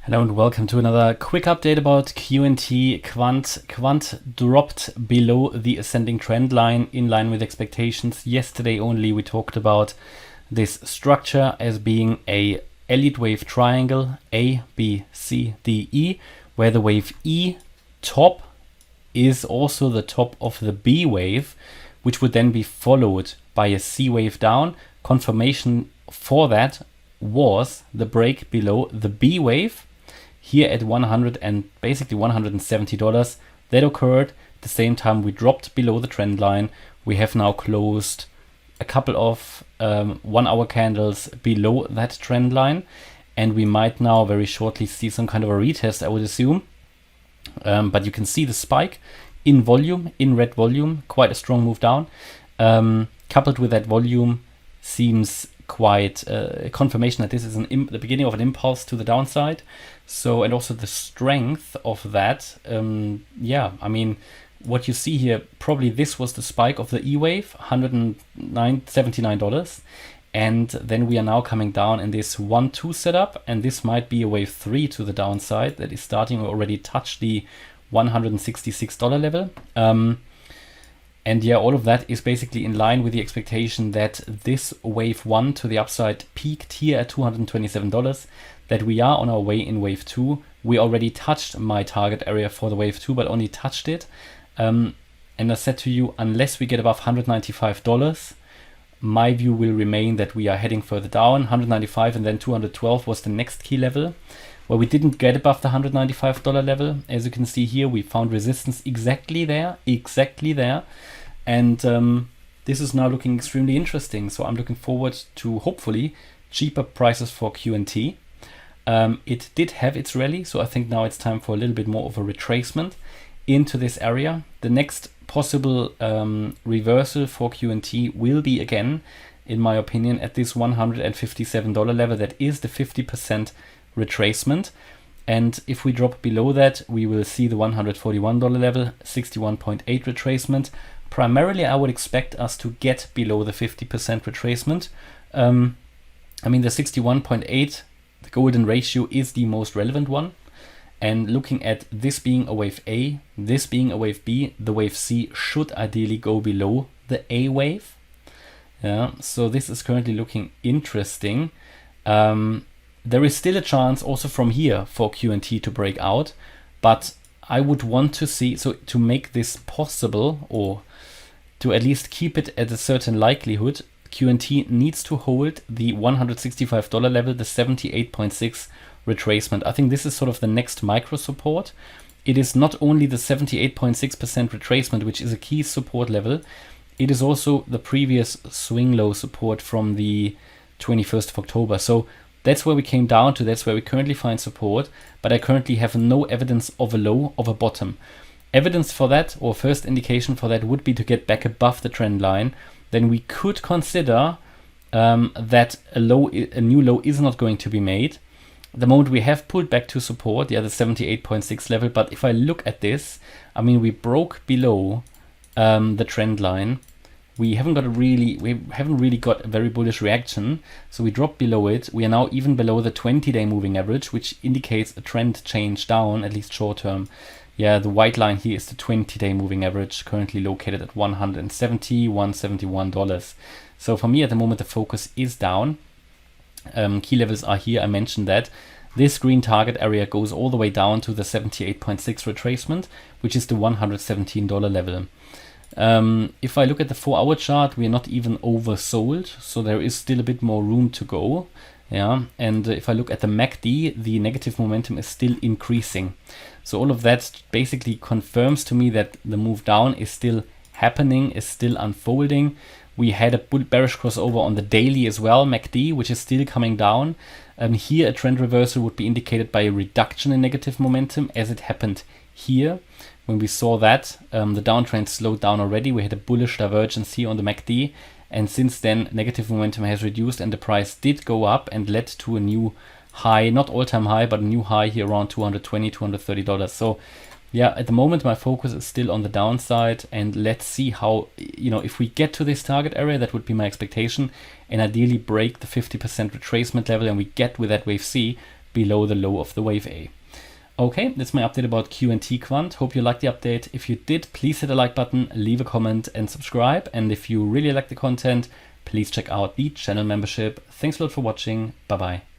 Hello and welcome to another quick update about QNT. Quant dropped below the ascending trend line in line with expectations. Yesterday only we talked about this structure as being a Elliot wave triangle A, B, C, D, E, where the wave E top is also the top of the B wave, which would then be followed by a C wave down. Confirmation for that was the break below the B wave here at basically $170. That occurred at the same time we dropped below the trend line. We have now closed a couple of 1 hour candles below that trend line, and we might now very shortly see some kind of a retest, I would assume. But you can see the spike in volume, in red volume, quite a strong move down. Coupled with that volume seems quite a confirmation that this is the beginning of an impulse to the downside. So, and also the strength of that, yeah, I mean, what you see here, probably this was the spike of the E wave, $79, and then we are now coming down in this 1-2 setup, and this might be a wave 3 to the downside that is starting to already touch the $166 level. And yeah, all of that is basically in line with the expectation that this wave 1 to the upside peaked here at $227, that we are on our way in wave 2. We already touched my target area for the wave 2, but only touched it. And I said to you, unless we get above $195, my view will remain that we are heading further down. 195 and then 212 was the next key level, where we didn't get above the $195 level. As you can see here, we found resistance exactly there. And this is now looking extremely interesting. So I'm looking forward to hopefully cheaper prices for QNT. It did have its rally, so I think now it's time for a little bit more of a retracement into this area. The next possible reversal for QNT will be, again, in my opinion, at this $157 level. That is the 50% retracement. And if we drop below that, we will see the $141 level, 61.8 retracement. Primarily, I would expect us to get below the 50% retracement. I mean, the 61.8, the golden ratio, is the most relevant one. And looking at this being a wave A, this being a wave B, the wave C should ideally go below the A wave. Yeah, so this is currently looking interesting. There is still a chance also from here for QNT to break out, but I would want to see, so to make this possible, or to at least keep it at a certain likelihood, QNT needs to hold the $165 level, the 78.6 retracement. I think this is sort of the next micro support. It is not only the 78.6% retracement, which is a key support level, it is also the previous swing low support from the 21st of October. So that's where we came down to, that's where we currently find support, but I currently have no evidence of a low, of a bottom. Evidence for that, or first indication for that, would be to get back above the trend line. Then we could consider that a new low is not going to be made. The moment we have pulled back to support, yeah, the 78.6 level, but if I look at this, I mean, we broke below the trend line. We haven't really got a very bullish reaction, so we dropped below it. We are now even below the 20-day moving average, which indicates a trend change down, at least short term. Yeah, the white line here is the 20-day moving average, currently located at $171. So for me at the moment, the focus is down. Key levels are here, I mentioned that. This green target area goes all the way down to the 78.6 retracement, which is the $117 level. If I look at the 4-hour chart, we are not even oversold, so there is still a bit more room to go. Yeah, and if I look at the MACD, the negative momentum is still increasing. So all of that basically confirms to me that the move down is still happening, is still unfolding. We had a bearish crossover on the daily as well, MACD, which is still coming down. Here a trend reversal would be indicated by a reduction in negative momentum, as it happened here. When we saw that, the downtrend slowed down already. We had a bullish divergence here on the MACD, and since then negative momentum has reduced and the price did go up and led to a new high, not all-time high, but a new high here around $220, $230. So yeah, at the moment my focus is still on the downside, and let's see how, if we get to this target area, that would be my expectation, and ideally break the 50% retracement level, and we get with that wave C below the low of the wave A. Okay, that's my update about QNT Quant. Hope you liked the update. If you did, please hit the like button, leave a comment and subscribe. And if you really like the content, please check out the channel membership. Thanks a lot for watching. Bye bye.